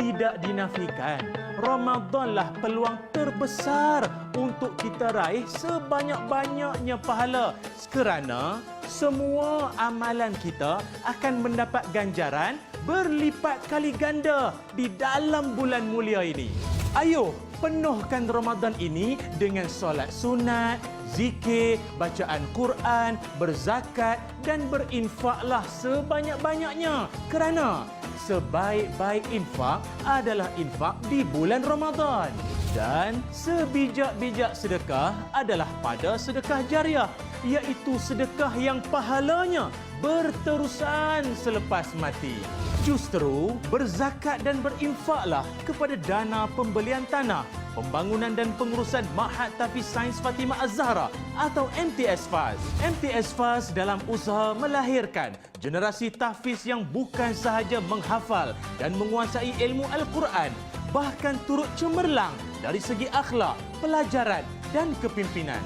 tidak dinafikan Ramadanlah peluang terbesar untuk kita raih sebanyak-banyaknya pahala, kerana semua amalan kita akan mendapat ganjaran berlipat kali ganda di dalam bulan mulia ini. Ayo, penuhkan Ramadan ini dengan solat sunat, zikir, bacaan Quran, berzakat dan berinfaklah sebanyak-banyaknya, kerana sebaik-baik infak adalah infak di bulan Ramadan. Dan sebijak-bijak sedekah adalah pada sedekah jariah, iaitu sedekah yang pahalanya berterusan selepas mati. Justru berzakat dan berinfaklah kepada dana pembelian tanah, pembangunan dan pengurusan Ma'had Tahfiz Sains Fatimah Az-Zahra atau MTS FAS. MTS FAS dalam usaha melahirkan generasi tahfiz yang bukan sahaja menghafal dan menguasai ilmu Al-Quran, bahkan turut cemerlang dari segi akhlak, pelajaran dan kepimpinan.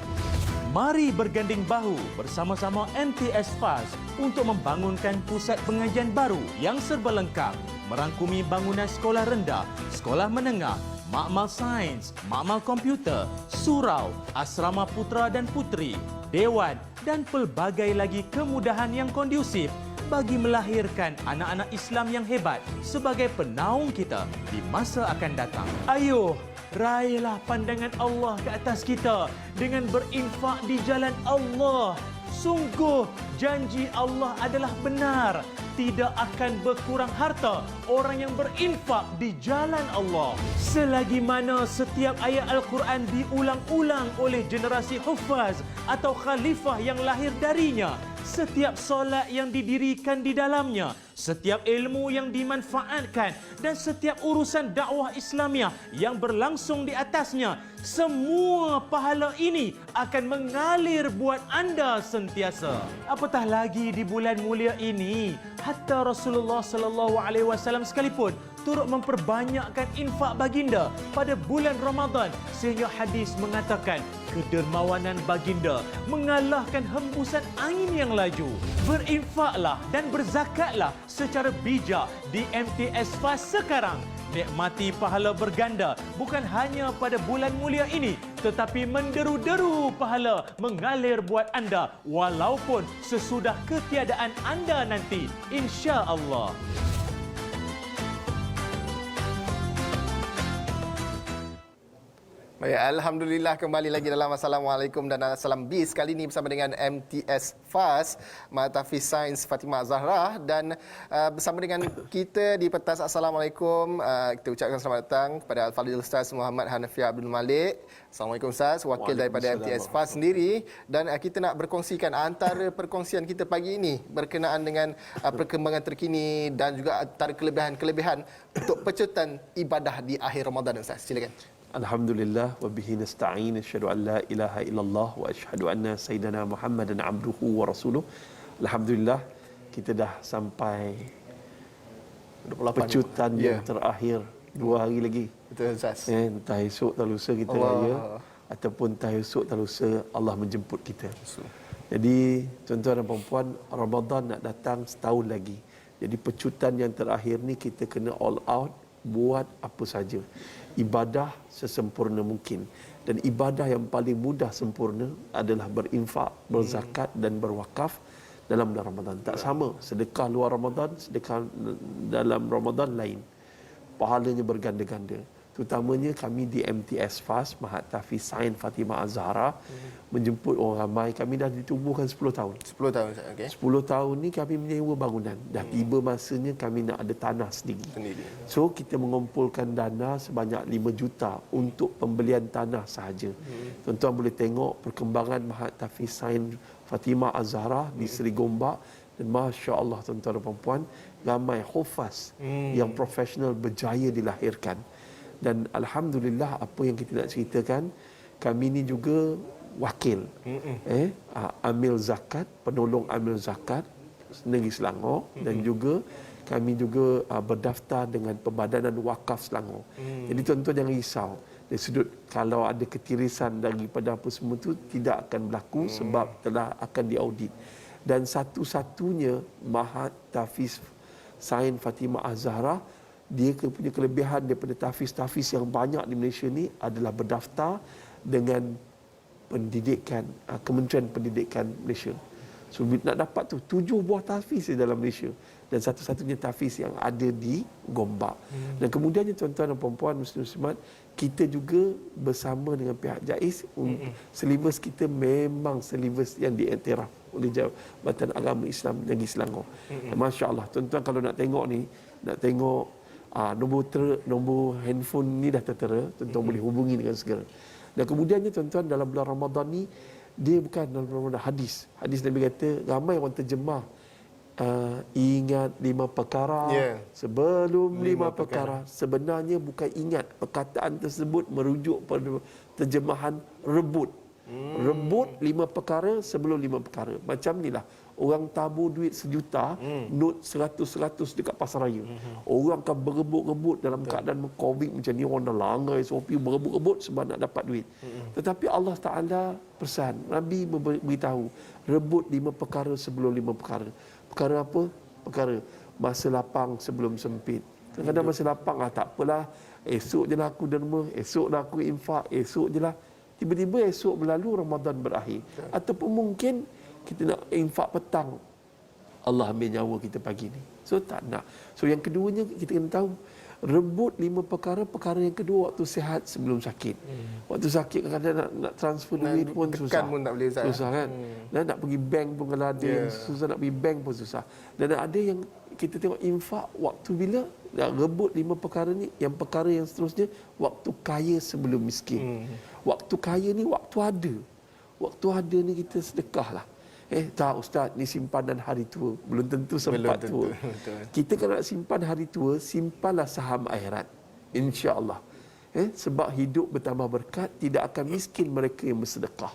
Mari berganding bahu bersama-sama MTS FAS untuk membangunkan pusat pengajian baru yang serba lengkap, merangkumi bangunan sekolah rendah, sekolah menengah, makmal sains, makmal komputer, surau, asrama putra dan puteri, dewan dan pelbagai lagi kemudahan yang kondusif bagi melahirkan anak-anak Islam yang hebat sebagai penaung kita di masa akan datang. Ayo, raihlah pandangan Allah ke atas kita dengan berinfak di jalan Allah. Sungguh janji Allah adalah benar. Tidak akan berkurang harta orang yang berinfak di jalan Allah. Selagi mana setiap ayat Al-Quran diulang-ulang oleh generasi hufaz atau khalifah yang lahir darinya, setiap solat yang didirikan di dalamnya, setiap ilmu yang dimanfaatkan dan setiap urusan dakwah Islamiah yang berlangsung di atasnya, semua pahala ini akan mengalir buat anda sentiasa. Apatah lagi di bulan mulia ini, hatta Rasulullah sallallahu alaihi wasallam sekalipun turut memperbanyakkan infak baginda pada bulan Ramadan, sehingga hadis mengatakan kedermawanan baginda mengalahkan hembusan angin yang laju. Berinfaklah dan berzakatlah secara bijak di MTS FAS sekarang. Nikmati pahala berganda bukan hanya pada bulan mulia ini, tetapi menderu-deru pahala mengalir buat anda walaupun sesudah ketiadaan anda nanti, insya-Allah. Baik, alhamdulillah kembali lagi dalam Assalamualaikum dan Assalam Bis. Kali ini bersama dengan MTS FAS, Ma'had Tahfiz Sains Fatimah Az-Zahra, dan bersama dengan kita di pentas Assalamualaikum, kita ucapkan selamat datang kepada Al-Fadhil Ustaz Muhammad Hanafiah Abdul Malik. Assalamualaikum Ustaz, wakil daripada MTS FAS sendiri, dan kita nak berkongsikan antara perkongsian kita pagi ini berkenaan dengan perkembangan terkini dan juga antara kelebihan-kelebihan untuk pecutan ibadah di akhir Ramadan. Ustaz, silakan. Alhamdulillah wa bihi nasta'in, asyhadu an la ilaha illallah wa asyhadu anna sayyidina Muhammadan abduhu wa rasuluh. Alhamdulillah kita dah sampai 28 pecutan yang terakhir, 2 hari lagi. Betul Ustaz. Entah esok atau lusa kita raya ataupun entah esok atau lusa Allah menjemput kita. Jadi tuan-tuan dan puan-puan, Ramadan nak datang setahun lagi. Jadi pecutan yang terakhir ni kita kena all out buat apa saja. Ibadah sesempurna mungkin, dan ibadah yang paling mudah sempurna adalah berinfak, berzakat dan berwakaf dalam bulan Ramadan. Tak sama sedekah luar Ramadan, sedekah dalam Ramadan lain. Pahalanya berganda-ganda. Terutamanya kami di MTS FAS, Ma'had Tahfiz Sains Fatimah Az-Zahra, menjemput orang ramai. Kami dah ditubuhkan 10 tahun. 10 tahun, okey. 10 tahun ni kami menyewa bangunan. Dah tiba masanya kami nak ada tanah sendiri. So kita mengumpulkan dana sebanyak 5 juta untuk pembelian tanah sahaja. Tuan-tuan boleh tengok perkembangan Ma'had Tahfiz Sains Fatimah Az-Zahra di Seri Gombak, dan masya-Allah tuan-tuan dan puan-puan, ramai hufaz yang profesional berjaya dilahirkan. Dan alhamdulillah, apa yang kita nak ceritakan, kami ni juga wakil amil zakat, penolong amil zakat Negeri Selangor, dan juga kami juga berdaftar dengan Pembadanan Wakaf Selangor. Jadi tuan-tuan jangan risau dari sudut kalau ada ketirisan daripada apa semua tu, tidak akan berlaku sebab telah akan diaudit. Dan satu-satunya Ma'had Tahfiz Sains Fatimah Az-Zahra dia punya kelebihan daripada tahfiz-tahfiz yang banyak di Malaysia ni adalah berdaftar dengan pendidikan, Kementerian Pendidikan Malaysia. So nak dapat tu 7 buah tahfiz di dalam Malaysia dan satu-satunya tahfiz yang ada di Gombak. Dan kemudiannya tuan-tuan dan puan-puan muslim-muslimat, kita juga bersama dengan pihak JAIS, silibus kita memang silibus yang diiktiraf oleh Jabatan Agama Islam Negeri Selangor. Masya-Allah, tuan-tuan kalau nak tengok ni, nak tengok nombor handphone ni dah tertera, tuan-tuan boleh hubungi dengan segera. Dan kemudiannya tuan-tuan, dalam bulan Ramadan ni, dia bukan dalam Ramadan, hadis Nabi kata ramai orang terjemah ingat 5 perkara sebelum 5 perkara. Sebenarnya bukan ingat, perkataan tersebut merujuk pada terjemahan rebut. Rebut 5 perkara sebelum 5 perkara. Macam inilah orang tabur duit 1 juta, note 100 dekat pasar raya. Orang akan berebut-rebut dalam keadaan Covid macam ni, orang dah langgar SOP berebut-rebut sebab nak dapat duit. Tetapi Allah Ta'ala pesan, Nabi beritahu, rebut 5 perkara sebelum 5 perkara. Perkara apa? Perkara masa lapang sebelum sempit. Kadang-kadang masa lapang, tak apalah, esok je lah aku derma, esok lah aku infak, esok je lah. Tiba-tiba esok berlalu, Ramadan berakhir. Ataupun mungkin kita nak infak petang, Allah ambil nyawa kita pagi ni. So tak nak. So yang keduanya kita kena tahu, rebut 5 perkara. Perkara yang kedua waktu sihat sebelum sakit. Waktu sakit kadang-kadang nak transfer duit pun susah. Pun tak boleh susah kan. Dan nak pergi bank pun kalau ada yang susah, nak pergi bank pun susah. Dan ada yang kita tengok infak waktu bila nak rebut 5 perkara ni, yang perkara yang seterusnya waktu kaya sebelum miskin. Waktu kaya ni waktu ada. Waktu ada ni kita sedekah lah. Tak Ustaz, ni simpanan hari tua. Belum tentu sempat tua. Kita kalau nak simpan hari tua, simpanlah saham akhirat. InsyaAllah. Sebab hidup bertambah berkat, tidak akan miskin mereka yang bersedekah.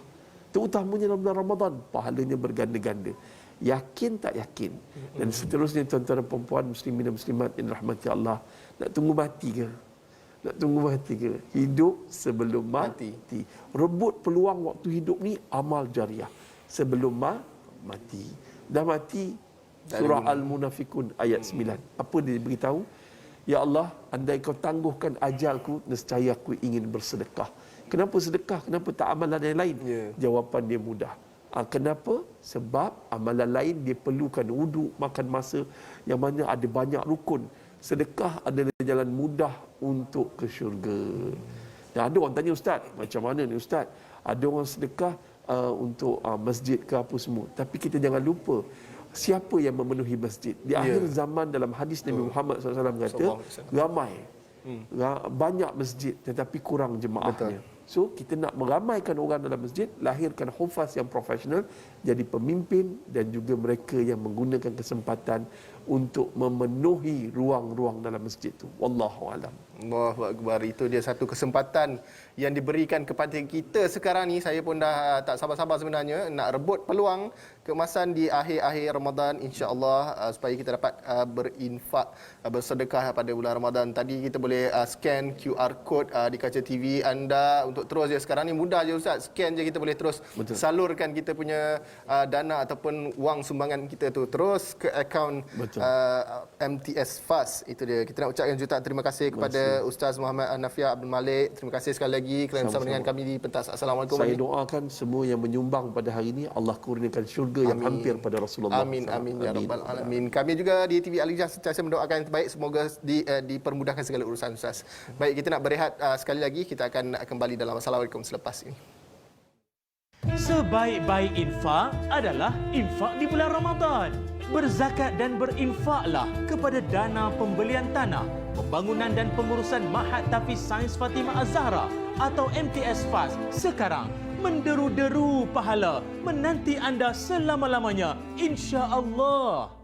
Terutamanya dalam bulan Ramadan, pahalanya berganda-ganda. Yakin tak yakin? Dan seterusnya tuan-tuan dan puan-puan muslimin dan muslimat yang rahmati Allah, nak tunggu mati ke? Nak tunggu mati ke? Hidup sebelum mati. Rebut peluang waktu hidup ni, amal jariah. Sebelum mati. Dah mati, surah Al-Munafikun ayat 9. Apa dia beritahu? Ya Allah, andai kau tangguhkan ajalku, nescaya aku ingin bersedekah. Kenapa sedekah? Kenapa tak amalan yang lain? Jawapan dia mudah. Kenapa? Sebab amalan lain dia perlukan wuduk, makan masa, yang mana ada banyak rukun. Sedekah adalah jalan mudah untuk ke syurga. Dan ada orang tanya, Ustaz, macam mana ni Ustaz? Ada orang sedekah untuk masjid ke apa semua. Tapi kita jangan lupa, siapa yang memenuhi masjid? Di akhir zaman dalam hadis Nabi Muhammad SAW kata, ramai, banyak masjid tetapi kurang jemaahnya. So, kita nak meramaikan orang dalam masjid, lahirkan hufaz yang profesional, jadi pemimpin dan juga mereka yang menggunakan kesempatan untuk memenuhi ruang-ruang dalam masjid itu. Wallahu a'lam. Allahu Akbar. Itu dia satu kesempatan yang diberikan kepada kita sekarang ni. Saya pun dah tak sabar-sabar sebenarnya nak rebut peluang keemasan di akhir-akhir Ramadan, insya-Allah, supaya kita dapat berinfak, bersedekah pada bulan Ramadan. Tadi kita boleh scan QR code di kaca TV anda untuk terus je. Sekarang ni mudah je Ustaz, scan je kita boleh terus salurkan kita punya dana ataupun wang sumbangan kita tu terus ke akaun MTS Fast. Itu dia. Kita nak ucapkan jutaan terima kasih kepada Ustaz Muhammad Nafiah Abdul Malik. Terima kasih sekali lagi kerana bersama dengan kami di pentas. Assalamualaikum. Saya doakan semua yang menyumbang pada hari ini, Allah kurniakan syurga yang hampir pada Rasulullah. Amin ya rabbal alamin. Kami juga di TV Al-Hijrah sentiasa mendoakan yang terbaik, semoga dipermudahkan segala urusan Ustaz. Baik, kita nak berehat sekali lagi. Kita akan kembali dalam Assalamualaikum selepas ini. Sebaik-baik infak adalah infak di bulan Ramadan. Berzakat dan berinfaklah kepada dana pembelian tanah, pembangunan dan pengurusan Ma'had Tahfiz Sains Fatimah Az-Zahra atau MTS FAS. Sekarang menderu-deru pahala menanti anda selama-lamanya, insya-Allah.